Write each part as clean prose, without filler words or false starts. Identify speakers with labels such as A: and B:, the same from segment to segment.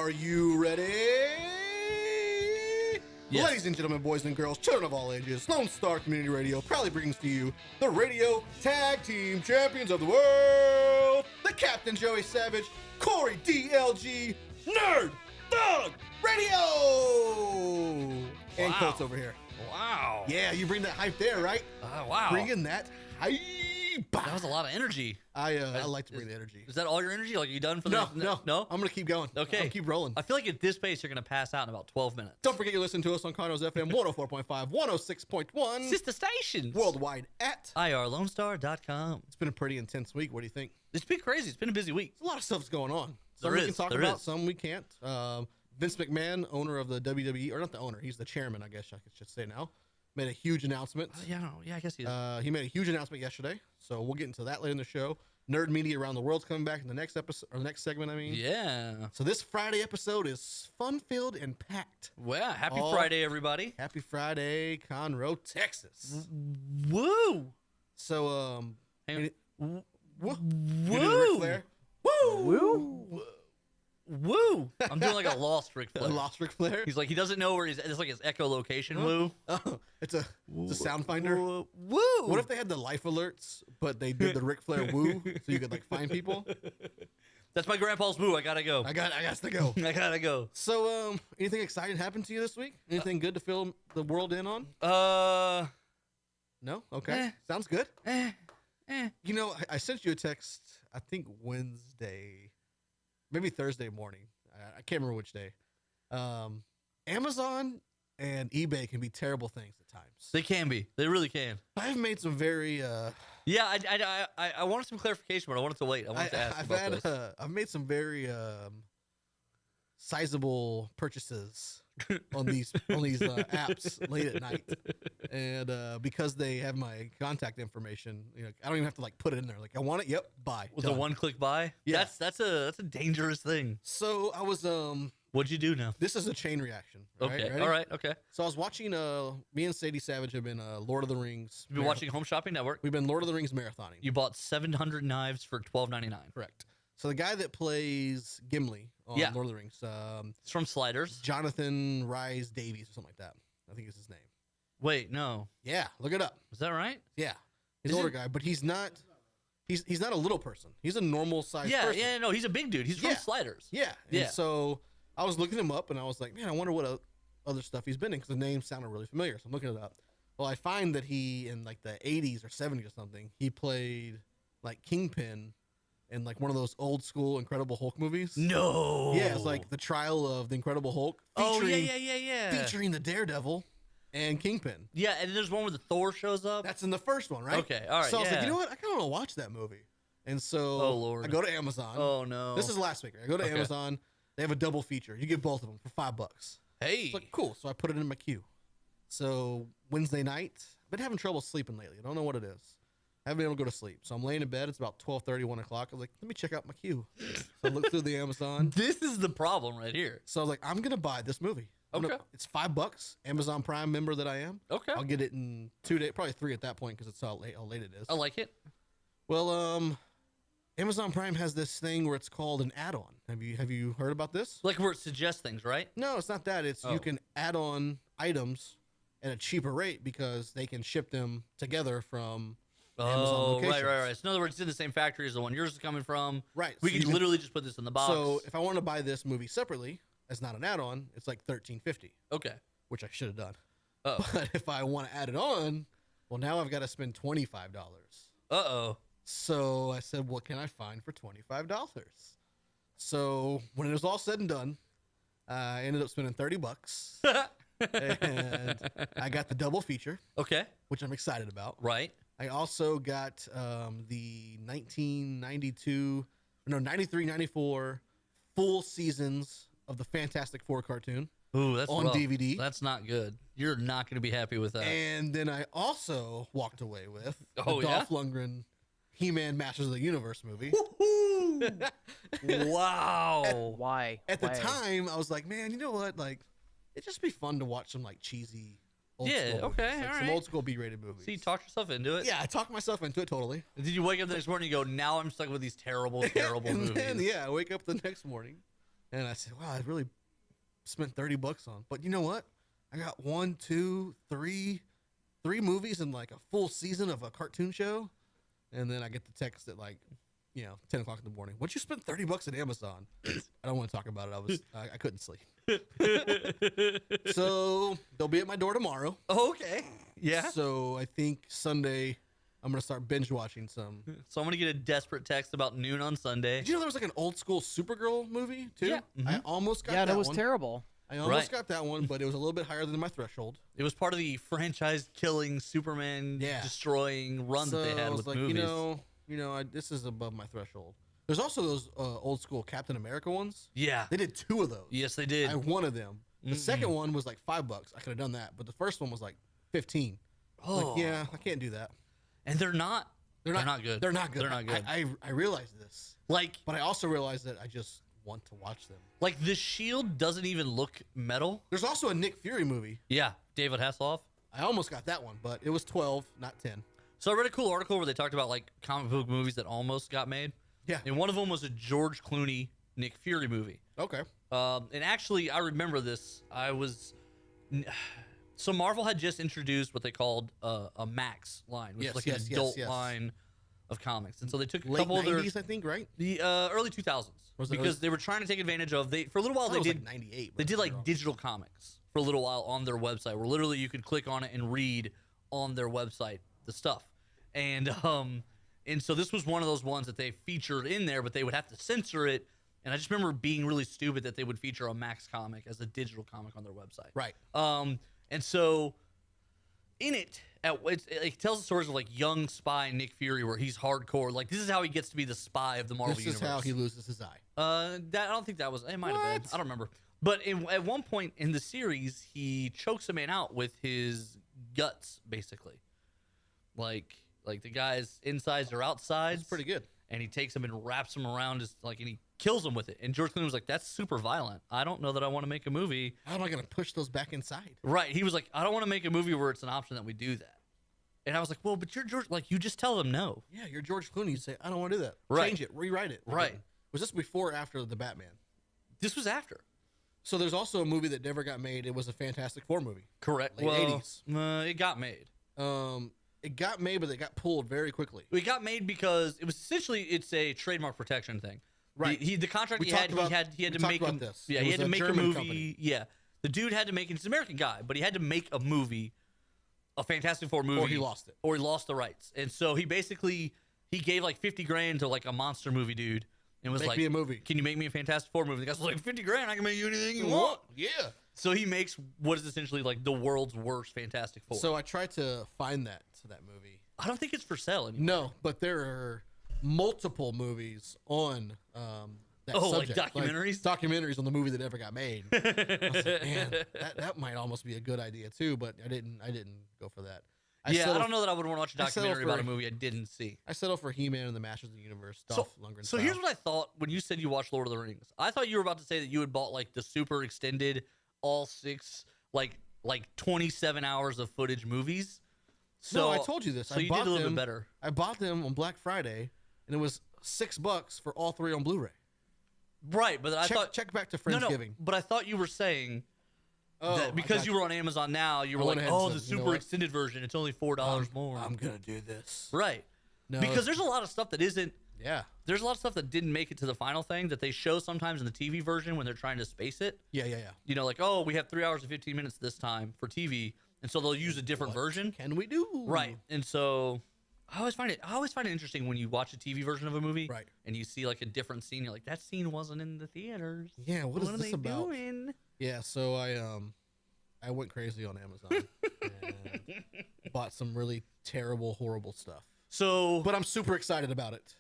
A: Are you ready?
B: Yes.
A: Ladies and gentlemen, boys and girls, children of all ages, Lone Star Community Radio proudly brings to you the Radio Tag Team Champions of the World, the Captain Joey Savage, Corey DLG, Nerd Thug Radio, and
B: Wow.
A: Colts over here.
B: Wow.
A: Yeah, you bring that hype there, right?
B: Wow.
A: Bringing that hype.
B: That was a lot of energy.
A: I like to bring the energy.
B: Is that all your energy? Like, are you done for the
A: No. I'm gonna keep going.
B: Okay.
A: I'll keep rolling.
B: I feel like at this pace, you're going to pass out in about 12 minutes.
A: Don't forget you listen to us on Cardinals FM 104.5, 106.1.
B: Sister stations.
A: Worldwide at
B: IRLoneStar.com.
A: It's been a pretty intense week. What do you think?
B: It's been crazy. It's been a busy week.
A: A lot of stuff's going on. Some
B: There
A: we can
B: is,
A: talk
B: there
A: about,
B: is.
A: some we can't. Vince McMahon, owner of the WWE, or not the owner, he's the chairman, I guess I should say now, made a huge announcement.
B: Yeah, I guess he is.
A: He made a huge announcement yesterday, so we'll get into that later in the show. Nerd Media Around the World's coming back in the next episode, or the next segment, I mean.
B: Yeah.
A: So this Friday episode is fun-filled and packed.
B: Well, happy
A: Oh.
B: Friday, everybody.
A: Happy Friday, Conroe, Texas.
B: Woo.
A: So,
B: Hang on.
A: you do the
B: Woo.
A: Ric Flair? Woo!
B: Woo. I'm doing like a lost Ric Flair.
A: Lost Ric Flair?
B: He's like, he doesn't know where he's, it's like his echolocation. Woo.
A: Oh, it's a sound finder.
B: Woo.
A: What if they had the life alerts, but they did the Ric Flair woo, so you could like find people?
B: That's my grandpa's woo. I gotta go.
A: I got to go.
B: I gotta go.
A: So, anything exciting happened to you this week? Anything good to fill the world in on? No? Okay. Sounds good. You know, I sent you a text, I think Wednesday, maybe Thursday morning. I can't remember which day. Amazon and eBay can be terrible things at times.
B: They can be. They really can.
A: I've made some very
B: Yeah, I wanted some clarification, but I wanted to wait. I wanted to ask about this.
A: I've made some very sizable purchases on these apps late at night, and because they have my contact information, you know, I don't even have to like put it in there. Like I want it, yep, buy.
B: With a
A: done.
B: one-click buy?
A: Yeah.
B: That's a dangerous thing.
A: So I was
B: What'd you do now?
A: this is a chain reaction. Right?
B: Okay.
A: Ready?
B: All right. Okay.
A: So I was watching me and Sadie Savage have been Lord of the Rings.
B: You've been watching Home Shopping Network.
A: We've been Lord of the Rings marathoning.
B: You bought 700 knives for $12.99.
A: Correct. So the guy that plays Gimli on
B: Yeah.
A: Lord of the Rings,
B: It's from Sliders.
A: Jonathan Rhys Davies or something like that. I think is his name.
B: Wait, no.
A: Yeah, look it up.
B: Is that right?
A: Yeah, he's
B: Is
A: an older
B: it?
A: guy, but he's not. He's not a little person. He's a normal sized
B: Yeah,
A: person.
B: yeah, no, he's a big dude. He's from
A: Yeah.
B: Sliders.
A: Yeah.
B: Yeah.
A: And so I was looking him up, and I was like, man, I wonder what other stuff he's been in because the name sounded really familiar. So I'm looking it up. Well, I find that he in like the 80s or 70s or something, he played like Kingpin in like one of those old school Incredible Hulk movies.
B: No.
A: Yeah, it's like the trial of the Incredible Hulk.
B: Oh,
A: Featuring,
B: yeah.
A: Featuring the Daredevil and Kingpin.
B: Yeah, and there's one where the Thor shows up.
A: That's in the first one, right?
B: Okay, all right,
A: So I was like,
B: yeah.
A: you know what? I kind of want to watch that movie. And so
B: Oh, Lord.
A: I go to Amazon.
B: Oh, no.
A: This is last week. I go to
B: Okay.
A: Amazon. They have a double feature. You get both of them for $5.
B: Hey.
A: It's like, cool. So I put it in my queue. So Wednesday night, I've been having trouble sleeping lately. I don't know what it is. I haven't been able to go to sleep. So I'm laying in bed. It's about 12:30, 1 o'clock. I was like, let me check out my queue. So I looked through the Amazon.
B: This is the problem right here.
A: So I was like, I'm going to buy this movie.
B: Okay.
A: It's $5. Amazon Prime member that I am.
B: Okay.
A: I'll get it in 2 days, probably 3 at that point because it's how late it is.
B: I like it.
A: Well, Amazon Prime has this thing where it's called an add-on. Have you heard about this?
B: Like where it suggests things, right?
A: No, it's not that. It's
B: Oh.
A: you can add on items at a cheaper rate because they can ship them together from Amazon
B: Oh,
A: locations.
B: right. So in other words, it's in the same factory as the one yours is coming from.
A: Right.
B: We
A: so
B: can
A: you
B: literally just put this in the box.
A: So if I want to buy this movie separately, as not an add-on, it's like $13.50,
B: Okay.
A: which I should have done.
B: Uh
A: But if I want to add it on, well, now I've got to spend $25.
B: oh.
A: So I said, what can I find for $25? So when it was all said and done, I ended up spending $30. And I got the double feature,
B: Okay.
A: which I'm excited about.
B: Right.
A: I also got the 93, 94 full seasons of the Fantastic Four cartoon.
B: Ooh, that's
A: On
B: rough.
A: DVD.
B: That's not good. You're not going to be happy with that.
A: And then I also walked away with
B: Oh,
A: the
B: yeah?
A: Dolph Lundgren He-Man Masters of the Universe movie.
B: Wow.
C: Why?
A: At the
C: Why?
A: time, I was like, man, you know what? Like, it'd just be fun to watch some like cheesy old
B: Yeah,
A: school
B: okay,
A: movies, like
B: all
A: some
B: right.
A: old school B-rated movies.
B: So you talked yourself into it?
A: Yeah, I talked myself into it totally.
B: Did you wake up the next morning and go, now I'm stuck with these terrible, terrible
A: and
B: movies?
A: then, yeah, I wake up the next morning And I said, wow, I really spent $30 on. But you know what? I got 3 movies and like a full season of a cartoon show. And then I get the text at like, 10 o'clock in the morning. What'd you spend $30 at Amazon? I don't want to talk about it. I couldn't sleep. So they'll be at my door tomorrow.
B: Oh, okay. Yeah.
A: So I think Sunday I'm going to start binge watching some.
B: So I'm going to get a desperate text about noon on Sunday.
A: Did you know there was like an old school Supergirl movie too?
B: Yeah. Mm-hmm.
A: I almost got that one.
C: Yeah, that was terrible.
A: I almost got that one, but it was a little bit higher than my threshold.
B: It was part of the franchise-killing, Superman-destroying run that they had with
A: like,
B: movies.
A: This is above my threshold. There's also those old school Captain America ones.
B: Yeah.
A: They did 2 of those.
B: Yes, they did.
A: I wanted them. The second one was like $5. I could have done that, but the first one was like 15.
B: Oh.
A: Like, yeah, I can't do that.
B: And they're not good.
A: They're not good.
B: They're not good.
A: I realized this. But I also realized that I just want to watch them.
B: Like, the Shield doesn't even look metal.
A: There's also a Nick Fury movie.
B: Yeah, David Hasselhoff.
A: I almost got that one, but it was 12, not 10.
B: So I read a cool article where they talked about like comic book movies that almost got made.
A: Yeah.
B: And one of them was a George Clooney Nick Fury movie.
A: Okay.
B: And actually, I remember this. So Marvel had just introduced what they called a Max line, which is like an adult line of comics. And so they took a couple of their
A: 90s, I think, right?
B: The early 2000s, because they were trying to take advantage of for a little while they did
A: like 98.
B: They did like digital comics for a little while on their website, where literally you could click on it and read on their website the stuff. And so this was one of those ones that they featured in there, but they would have to censor it. And I just remember being really stupid that they would feature a Max comic as a digital comic on their website.
A: Right.
B: And so in it tells the stories of like young spy Nick Fury, where he's hardcore. Like, this is how he gets to be the spy of the Marvel universe.
A: This is how he loses his eye.
B: I don't think that was. It might have been. I don't remember. But at one point in the series, he chokes a man out with his guts, basically. Like the guy's insides or outsides.
A: That's pretty good.
B: And he takes him and wraps him around and he kills him with it. And George Clooney was like, "That's super violent. I don't know that I want to make a movie.
A: How am I going to push those back inside?"
B: Right. He was like, "I don't want to make a movie where it's an option that we do that." And I was like, "Well, but you're George. Like, you just tell them no."
A: Yeah, you're George Clooney. You say, "I don't want to do that.
B: Right.
A: Change it. Rewrite it."
B: Right.
A: Was this before or after the Batman?
B: This was after.
A: So there's also a movie that never got made. It was a Fantastic Four movie.
B: Correct.
A: Late 80s.
B: It got made.
A: It got made, but it got pulled very quickly.
B: It got made because it was essentially a trademark protection thing.
A: Right.
B: The contract he had to make
A: this.
B: Yeah, he had to make a movie. Company. Yeah. The dude had to make it. He's an American guy, but he had to make a movie, a Fantastic Four movie.
A: Or he lost it.
B: Or he lost the rights. And so he gave like $50,000 to like a monster movie dude and was
A: make me a movie.
B: "Can you make me a Fantastic Four movie?" The guy's like, $50,000, I can make you anything you want.
A: Yeah.
B: So he makes what is essentially like the world's worst Fantastic Four.
A: So I tried to find that movie.
B: I don't think it's for sale anymore.
A: No, but there are multiple movies on that subject.
B: Like documentaries?
A: Like documentaries on the movie that never got made. I was like, man, that might almost be a good idea too, but I didn't go for that.
B: I don't know that I would want to watch a documentary about a movie I didn't see.
A: I settled for He-Man and the Masters of the Universe, Dolph Lundgren
B: So here's what I thought when you said you watched Lord of the Rings. I thought you were about to say that you had bought like the super extended, all 6, like 27 hours of footage movies. So
A: no, I told you this.
B: So you did a little bit better.
A: I bought them on Black Friday, and it was $6 for all 3 on Blu-ray.
B: Right, but I thought
A: check back to Friendsgiving.
B: No, but I thought you were saying that because you were on Amazon now, you were like, the super extended version, it's only $4 more.
A: I'm gonna do this.
B: Right.
A: No,
B: because there's a lot of stuff that isn't.
A: Yeah.
B: There's a lot of stuff that didn't make it to the final thing that they show sometimes in the TV version when they're trying to space it.
A: Yeah.
B: You know, like, we have 3 hours and 15 minutes this time for TV. And so they'll use a different version.
A: Can we do?
B: Right. And so I always find it interesting when you watch a TV version of a movie,
A: right,
B: and you see like a different scene. You're like, that scene wasn't in the theaters.
A: Yeah, what is this about?
B: Doing?
A: Yeah, so I went crazy on Amazon and bought some really terrible, horrible stuff. But I'm super excited about it.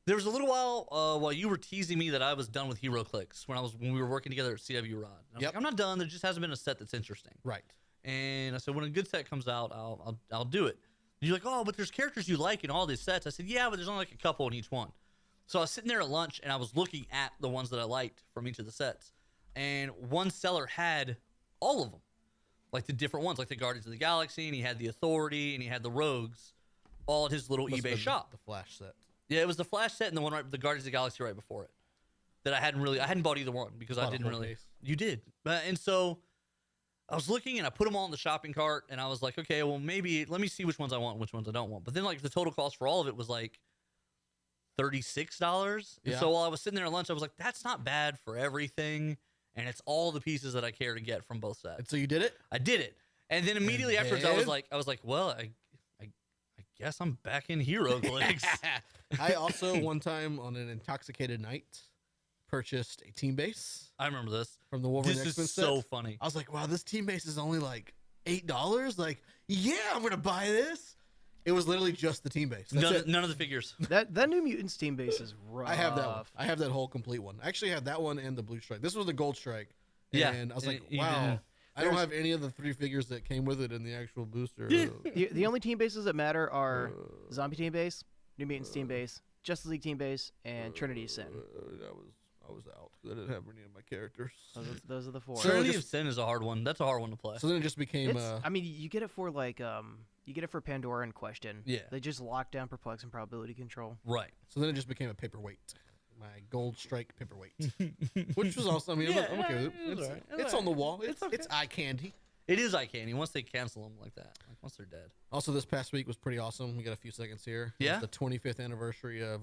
B: There was a little while you were teasing me that I was done with Hero Clicks when we were working together at CW Rod. I was like, I'm not done. There just hasn't been a set that's interesting.
A: Right.
B: And I said, when a good set comes out, I'll do it. And you're like, but there's characters you like in all these sets. I said, yeah, but there's only like a couple in each one. So I was sitting there at lunch, and I was looking at the ones that I liked from each of the sets. And one seller had all of them, like the different ones, like the Guardians of the Galaxy, and he had the Authority, and he had the Rogues, all at his little eBay shop.
A: The Flash set.
B: Yeah, it was the Flash set and the one the Guardians of the Galaxy right before it. that I hadn't bought either one because I
A: Bought a
B: didn't
A: whole
B: really.
A: case.
B: You did, and so I was looking and I put them all in the shopping cart and I was like, okay, well maybe let me see which ones I want, and which ones I don't want. But then like the total cost for all of it was like $36. And
A: Yeah.
B: so while I was sitting there at lunch, I was like, that's not bad for everything, and it's all the pieces that I care to get from both sets.
A: And so you did it?
B: I did it, and then immediately
A: And
B: afterwards, I was like, well, I guess I'm back in HeroClix.
A: I also one time on an intoxicated night purchased a team base
B: I remember this.
A: from the Wolverine
B: This
A: X-Men
B: is
A: set.
B: so funny.
A: I was like, wow, this team base is only like $8. Like, yeah, I'm gonna buy this. It was literally just the team base. That's it.
B: None of the figures.
C: That New Mutants team base is rough.
A: I have that one. I have that whole complete one. I actually had that one and the blue strike. This was the gold strike.
B: Yeah,
A: And I was like,
B: you
A: wow.
B: didn't.
A: I don't have any of the 3 figures that came with it in the actual booster.
C: The only team bases that matter are Zombie team base, New Mutants team base, Justice League team base, and Trinity of Sin.
A: I was out. I didn't have any of my characters.
C: Those are the 4.
A: So
B: Trinity
A: just-
B: of Sin is a hard one. That's a hard one to play.
A: So then it just became
C: I mean, you get it for like you get it for Pandora and Question.
B: Yeah.
C: They just lock down Perplex and Probability Control.
B: Right.
A: so then it just became a paperweight. My gold strike paperweight. Which was awesome. I mean,
B: Yeah,
A: I'm okay with it.
B: it's
A: It's,
B: alright.
A: it's on the wall. It's
B: okay.
A: eye candy.
B: It is eye candy once they cancel them like that. Like once they're dead.
A: Also, this past week was pretty awesome. We got a few seconds here. It
B: Yeah?
A: was the 25th anniversary of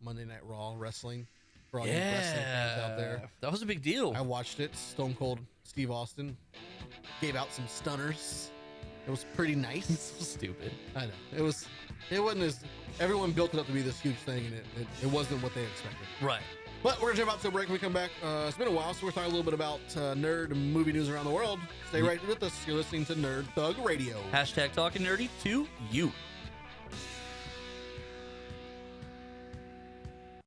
A: Monday Night Raw wrestling. For all you wrestling fans out there.
B: That was a big deal.
A: I watched it. Stone Cold Steve Austin gave out some stunners. It was pretty nice.
B: so stupid.
A: I know. It wasn't as everyone built it up to be this huge thing, and it wasn't what they expected.
B: Right.
A: But we're gonna jump out to a break when we come back. It's been a while, so we're talking a little bit about nerd and movie news around the world. Stay right with us. You're listening to Nerd Thug Radio.
B: Hashtag talking nerdy to you.